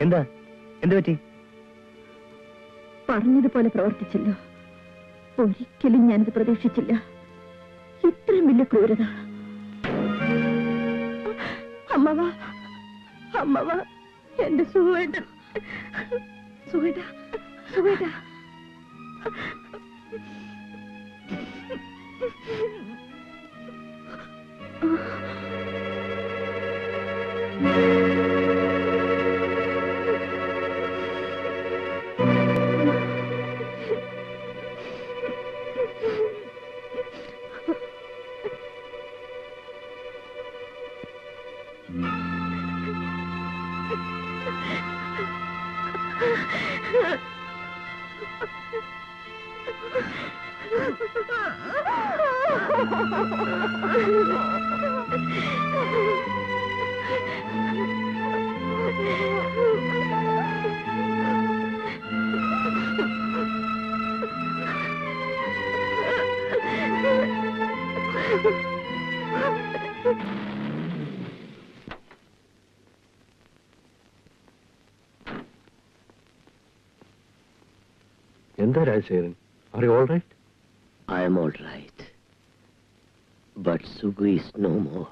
എന്താ എന്ത് പറ്റി? പറഞ്ഞതുപോലെ പ്രവർത്തിച്ചല്ലോ. ഒരിക്കലും ഞാനിത് പ്രതീക്ഷിച്ചില്ല. ഇത്രയും വലിയ ക്രൂരത. അമ്മവ, അമ്മവ, എന്റെ സുഖേട്ടൻ, സുഖേട്ട, സുഖേട്ട. എന്താ Rajasekharan? Are you all right? I am all right. But Sugu is no more.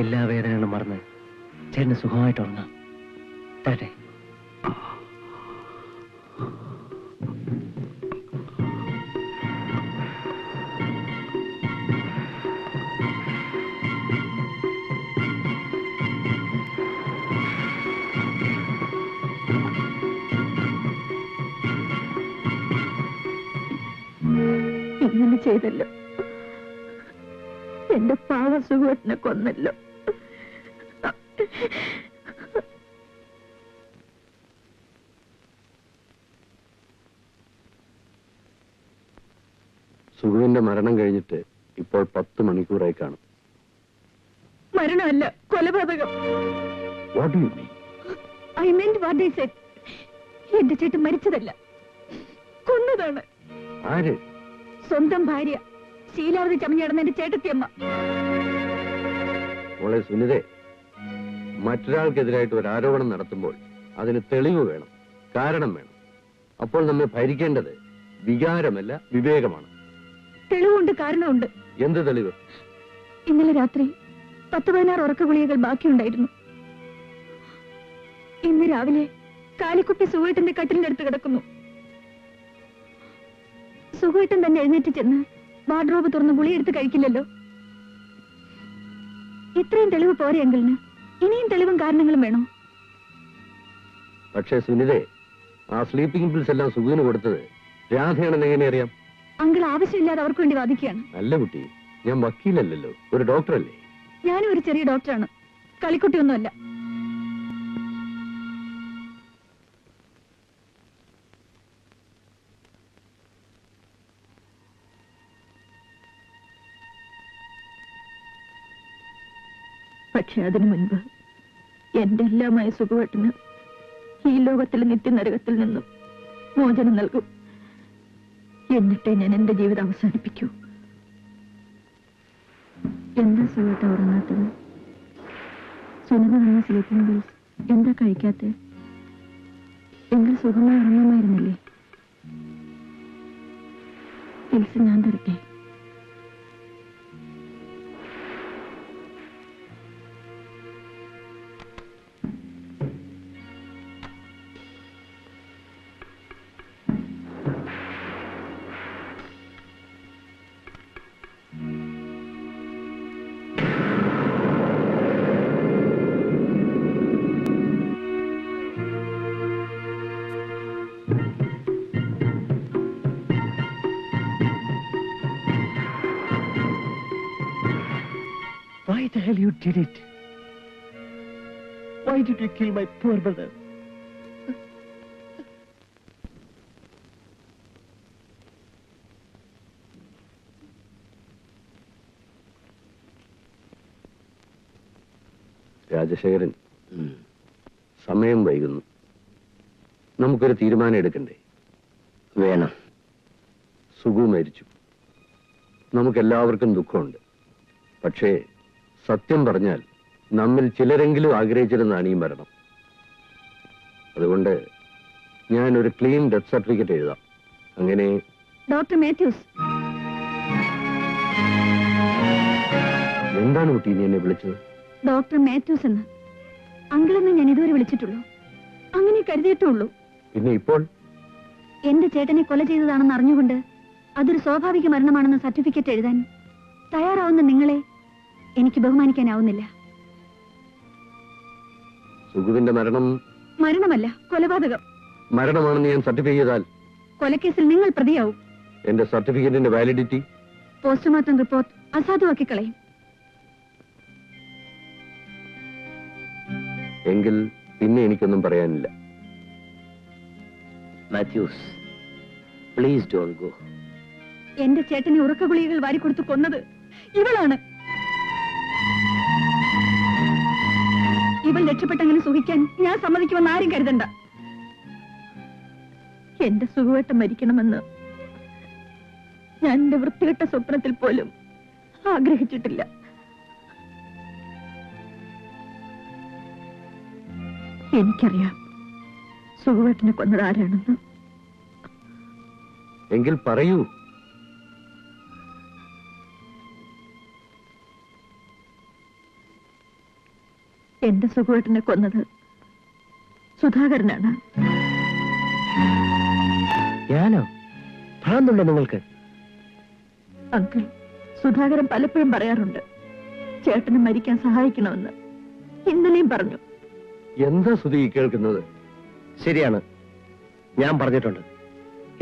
എല്ലാ വേദനകളും മറന്ന് ചേട്ടന് സുഖമായിട്ട് ഉറങ്ങാം. തരട്ടെ? ഇങ്ങനെ ചെയ്തല്ലോ. എന്റെ പാവ സുഖത്തിനെ കൊന്നല്ലോ. സുഖുവിന്റെ മരണം കഴിഞ്ഞിട്ട് ഇപ്പോൾ 10 മണിക്കൂറായി കാണും. മരണമല്ല, കൊലപാതകം. What do you mean? I meant what I said. എന്റെ ചേട്ടൻ മരിച്ചതല്ല, കൊന്നതാണ്. ആര്? സ്വന്തം ഭാര്യ ശീലാവതി ചമഞ്ഞിടന്ന എന്റെ ചേട്ടത്തിയമ്മ. മോളെ സുനിതേ, മറ്റൊരാൾക്കെതിരായിട്ട് ഒരു ആരോപണം നടത്തുമ്പോൾ അതിന് തെളിവ് വേണം, കാരണം വേണം. അപ്പോൾ നമ്മെ ഭരിക്കേണ്ടത് വികാരമല്ല, വിവേകമാണ്. തെളിവുണ്ട്, കാരണമുണ്ട്. എന്ത് തെളിവ്? ഇന്നലെ രാത്രി 10-16 ഉറക്ക ഗുളികകൾ ബാക്കിയുണ്ടായിരുന്നു. ഇന്ന് രാവിലെ കാലിക്കുട്ടി സുഖേട്ടന്റെ കട്ടിലിന്റെ അടുത്ത് കിടക്കുന്നു. സുഖേട്ടൻ തന്നെ എഴുന്നേറ്റ് ചെന്ന് വാർഡ്രോബ് തുറന്ന് ഗുളിയെടുത്ത് കഴിക്കില്ലല്ലോ. ഇത്രയും തെളിവ് പോരെ അങ്കിളിന്? ഇനിയും തെളിവും കാരണങ്ങളും വേണോ? പക്ഷേ സുനിതേ, ആ സ്ലീപ്പിംഗ് പിൽസ് എല്ലാം സുഖുവിന് കൊടുത്തത് രാധയാണെന്ന് എങ്ങനെ അറിയാം? അങ്കിൾ ആവശ്യമില്ലാതെ അവർക്ക് വേണ്ടി വാദിക്കുകയാണ്. അല്ല കുട്ടി, ഞാൻ വക്കീലല്ലല്ലോ, ഒരു ഡോക്ടറല്ലേ. ഞാനും ഒരു ചെറിയ ഡോക്ടറാണ്, കളിക്കുട്ടിയൊന്നുമല്ല. പക്ഷെ അതിനു മുൻപ് എന്റെ എല്ലാമായ സുഖവട്ടിന് ഈ ലോകത്തിലെ നിത്യനരകത്തിൽ നിന്നും മോചനം നൽകും. എന്നിട്ടേ ഞാൻ എന്റെ ജീവിതം അവസാനിപ്പിക്കൂ. എന്താ സുഖത്തെ ഉറങ്ങാത്തത്? സുനിത വന്ന സ്ലീപ്പിംഗ് പിൽസ് എന്താ കഴിക്കാത്ത? എങ്കിൽ സുഖമായി ഉറങ്ങുമായിരുന്നില്ലേ? പിൽസ് ഞാൻ തരട്ടെ? Why the hell you did it? Why did you kill my poor brother? Rajasekharan, സമയം വൈകുന്നു. നമുക്കൊരു തീരുമാനം എടുക്കണ്ടേ? വേണം. സുഖു മരിച്ചു. നമുക്കെല്ലാവർക്കും ദുഃഖമുണ്ട്. പക്ഷേ സത്യം പറഞ്ഞാൽ നമ്മിൽ ചിലരെങ്കിലും ആഗ്രഹിച്ചിരുന്നതാണ് ഈ മരണം. അതുകൊണ്ട് ഞാൻ ഒരു ക്ലീൻ ഡെത്ത് സർട്ടിഫിക്കറ്റ് എഴുതാം. അങ്ങനെ ഡോക്ടർ മാത്യൂസ്. എന്താണ് കുട്ടി നീ എന്നെ വിളിച്ചത്? ഡോക്ടർ മാത്യൂസ് എന്ന് അങ്കിളെന്ന് ഞാൻ ഇതുവരെ വിളിച്ചിട്ടുള്ളൂ. അങ്ങനെ കരുതിയിട്ടുള്ളൂ. പിന്നെ ഇപ്പോൾ എന്റെ ചേട്ടനെ കൊല ചെയ്തതാണെന്ന് അറിഞ്ഞുകൊണ്ട് അതൊരു സ്വാഭാവിക മരണമാണെന്ന് സർട്ടിഫിക്കറ്റ് എഴുതാൻ തയ്യാറാവുന്ന നിങ്ങളെ എനിക്ക് ബഹുമാനിക്കാനാവുന്നില്ല. സുഖുവിന്റെ മരണം മരണമല്ല, കൊലപാതകം. മരണമാണെന്ന് ഞാൻ സർട്ടിഫൈ ചെയ്താൽ കൊലക്കേസിൽ നിങ്ങൾ പ്രതിയാവും. എന്റെ സർട്ടിഫിക്കറ്റിന്റെ വാലിഡിറ്റി പോസ്റ്റ്മോർട്ടം റിപ്പോർട്ട് അസാധുവാക്കി കളയും. എങ്കിൽ പിന്നെ എനിക്കൊന്നും പറയാനില്ല. Mathews, please don't go. എന്റെ ചേട്ടനെ ഉറക്ക ഗുളികകൾ വാരിക്കൊടുത്ത് കൊന്നത് ഇവളാണ്. ഇവൾ രക്ഷപ്പെട്ടങ്ങനെ സുഖിക്കാൻ ഞാൻ സമ്മതിക്കുമെന്ന് ആരും കരുതണ്ട. എന്റെ സുഖവേട്ടം മരിക്കണമെന്ന് ഞാൻ എന്റെ വൃത്തികെട്ട സ്വപ്നത്തിൽ പോലും ആഗ്രഹിച്ചിട്ടില്ല. എനിക്കറിയാം സുഖവേട്ടനെ കൊന്നത് ആരാണെന്ന്. എങ്കിൽ പറയൂ. എന്റെ സുഖവേട്ടനെ കൊന്നത് സുധാകരനാണ്. ഞാനോ? ഭ്രാന്തുണ്ടോ നിങ്ങൾക്ക്? അങ്കിൾ, സുധാകരൻ പലപ്പോഴും പറയാറുണ്ട് ചേട്ടനെ മരിക്കാൻ സഹായിക്കണമെന്ന്. ഇന്നലെയും പറഞ്ഞു. എന്താ സുധി കേൾക്കുന്നത്? ശരിയാണ്, ഞാൻ പറഞ്ഞിട്ടുണ്ട്.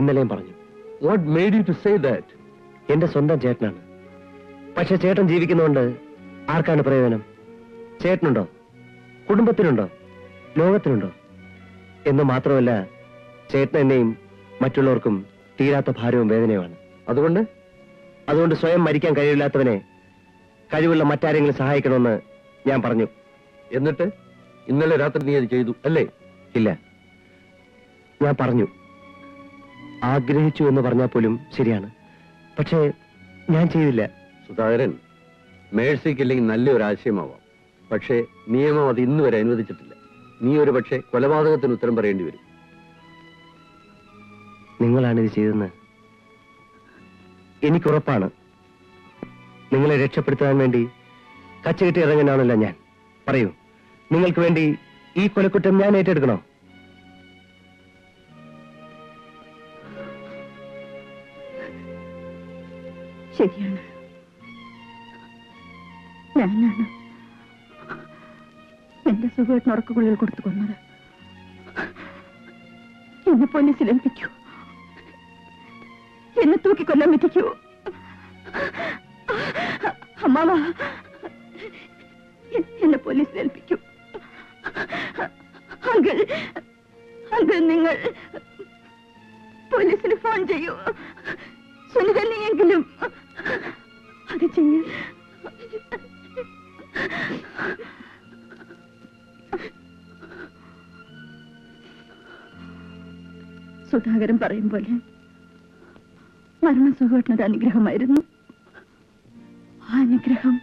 ഇന്നലെയും പറഞ്ഞു. What made you to say that? എന്റെ സ്വന്തം ചേട്ടനാണ്. പക്ഷെ ചേട്ടൻ ജീവിക്കുന്നതുകൊണ്ട് ആർക്കാണ് പ്രയോജനം? ചേട്ടനുണ്ടോ? കുടുംബത്തിനുണ്ടോ? ലോകത്തിനുണ്ടോ? എന്ന് മാത്രമല്ല, ചേട്ടൻ എന്നെയും മറ്റുള്ളവർക്കും തീരാത്ത ഭാരവും വേദനയുമാണ്. അതുകൊണ്ട് സ്വയം മരിക്കാൻ കഴിവില്ലാത്തവനെ കഴിവുള്ള മറ്റാരെങ്കിലും സഹായിക്കണമെന്ന് ഞാൻ പറഞ്ഞു. എന്നിട്ട് ഇന്നലെ രാത്രി നീ അത് ചെയ്തു അല്ലേ? ഇല്ല, ഞാൻ പറഞ്ഞു. ആഗ്രഹിച്ചു എന്ന് പറഞ്ഞാൽ പോലും ശരിയാണ്. പക്ഷേ ഞാൻ ചെയ്തില്ല. സുധാകരൻ, മേഴ്സിക്കില്ലെങ്കിൽ നല്ലൊരു ആശയമാവാം. പക്ഷേ നിയമം അത് ഇന്ന് വരെ അനുവദിച്ചിട്ടില്ല. നീ ഒരു പക്ഷേ കൊലപാതകത്തിന് ഉത്തരം പറയേണ്ടി വരും. നിങ്ങളാണിത് ചെയ്തെന്ന് എനിക്കുറപ്പാണ്. നിങ്ങളെ രക്ഷപ്പെടുത്താൻ വേണ്ടി കച്ചകെട്ടി ഇറങ്ങാനാണല്ലോ ഞാൻ. പറയൂ, നിങ്ങൾക്ക് വേണ്ടി ഈ കൊലക്കുറ്റം ഞാൻ ഏറ്റെടുക്കണോ? ശരിയാണ്, ഞാനാണ് എന്റെ സുഖമായിട്ട് ഉറക്കുകുള്ളിൽ കൊടുത്തു കൊന്നത്. എന്നെ പോലീസിൽ ഏൽപ്പിക്കൂ. എന്നെ തൂക്കിക്കൊല്ലാൻ വിധിക്കൂ. അമ്മാവ, എന്നെ പോലീസിൽ ഏൽപ്പിക്കൂ. അങ്കിൾ, നിങ്ങൾ പോലീസിന് ഫോൺ ചെയ്യൂ. സുനിത, നീയെങ്കിലും അത് ചെയ്യൂ. സുധാകരൻ പറയും പോലെ മരണം സുഖമായിട്ടൊരു അനുഗ്രഹമായിരുന്നു. ആ അനുഗ്രഹം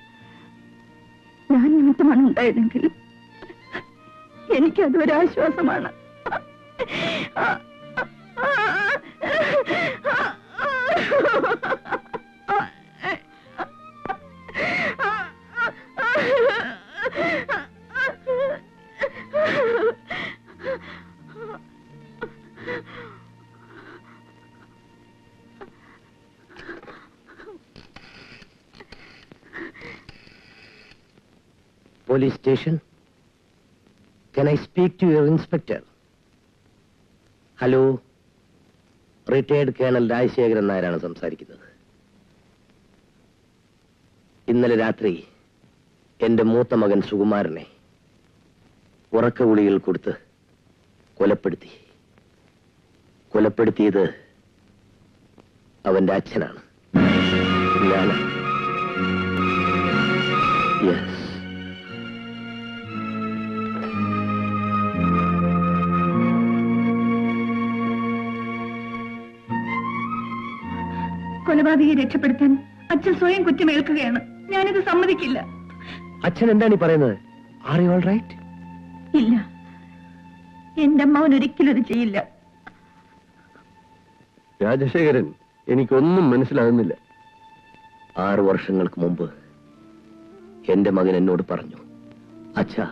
ഞാൻ നിമിത്തമാണ് ഉണ്ടായതെങ്കിൽ എനിക്കതൊരാശ്വാസമാണ്. Police station. Can I speak to your inspector? Hello, retired colonel Rajasekharan നായരാണ് സംസാരിക്കുന്നത്. ഇന്നലെ രാത്രി എന്റെ മൂത്ത മകൻ സുകുമാരനെ ഉറക്കഗുളികൾ കൊടുത്ത് കൊലപ്പെടുത്തിയത് അവന്റെ അച്ഛനാണ്. ഞാൻ യെസ്. കൊലപാതകയെ രക്ഷപ്പെടുത്താൻ അച്ഛൻ സ്വയം കുറ്റമേൽക്കുകയാണ്. ഞാനിത് സമ്മതിക്കില്ല. അച്ഛൻ എന്താണ് ഈ പറയുന്നത്? Are you all right? ഇല്ല, എന്റെ അമ്മാവൻ ഒരിക്കലും ഇത് ചെയ്യില്ല. രാജശേഖരൻ, എനിക്കൊന്നും മനസ്സിലാകുന്നില്ല. 6 വർഷങ്ങൾക്ക് മുമ്പ് എന്റെ മകൻ എന്നോട് പറഞ്ഞു, അച്ഛാ,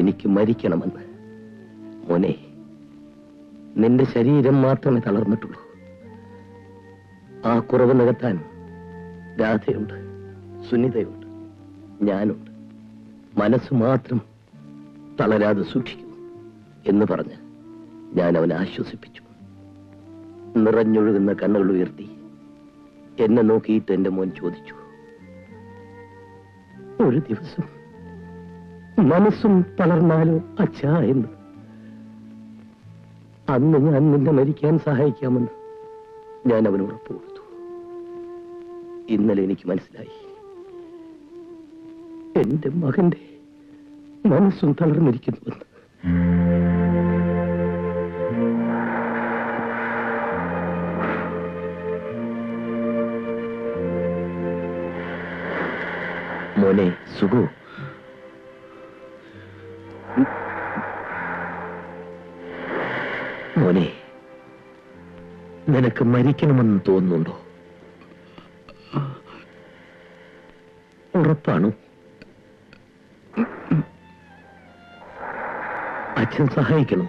എനിക്ക് മരിക്കണമെന്ന്. മോനെ, നിന്റെ ശരീരം മാത്രമേ തളർന്നിട്ടുള്ളൂ. ആ കുറവ് നികത്താൻ രാധയുണ്ട്, സുനിതയുണ്ട്, ഞാനുണ്ട്. മനസ്സ് മാത്രം തളരാതെ സൂക്ഷിക്കുന്നു എന്ന് പറഞ്ഞ് ഞാൻ അവനെ ആശ്വസിപ്പിച്ചു. നിറഞ്ഞൊഴുകുന്ന കണ്ണുകൾ ഉയർത്തി എന്നെ നോക്കിയിട്ട് എന്റെ മോൻ ചോദിച്ചു, ഒരു ദിവസം മനസ്സും തളർന്നാലോ അച്ഛാ എന്ന്. അന്ന് ഞാൻ നിന്നെ മരിക്കാൻ സഹായിക്കാമെന്ന് ഞാൻ അവന് ഉറപ്പ് കൊടുത്തു. ഇന്നലെ എനിക്ക് മനസ്സിലായി, എന്റെ മകന്റെ മനസ്സും തളർന്നിരിക്കുന്നുവെന്ന്. മോനെ സുഗു, മോനെ, നിനക്ക് മരിക്കണമെന്ന് തോന്നുന്നുണ്ടോ? ഉറപ്പാണോ? അച്ഛൻ സഹായിക്കണോ?